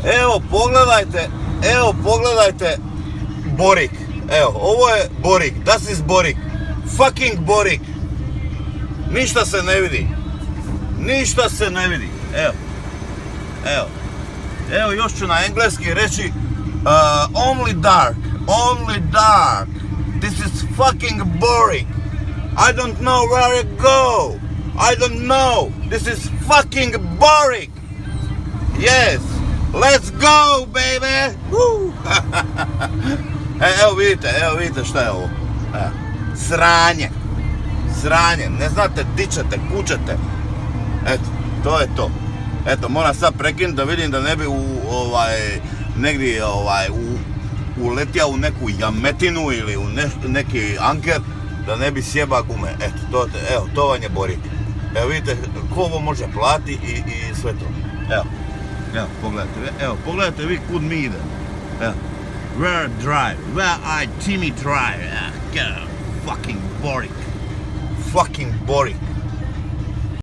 Evo pogledajte Borik. Evo, ovo je Borik. Das ist Borik. Fucking Borik. Ništa se ne vidi. Evo, još ću na engleski reći only dark. This is fucking Borik. I don't know where to go. I don't know. This is fucking Borik. Yes. Let's go, baby. Evo vidite šta je ovo. Sranje. Ne znate di ćete, kućete. Eto, to je to. Eto, moram sad prekinuti da vidim da ne bi negdje uletio u neku jametinu ili u neki anker, da ne bi sjeba gume. Eto, to vam je Borik. Evo vidite ko ovo može plati i sve to. Evo, pogledajte vi kud mi ide. Evo, where I Timmy drive. Fucking Borik.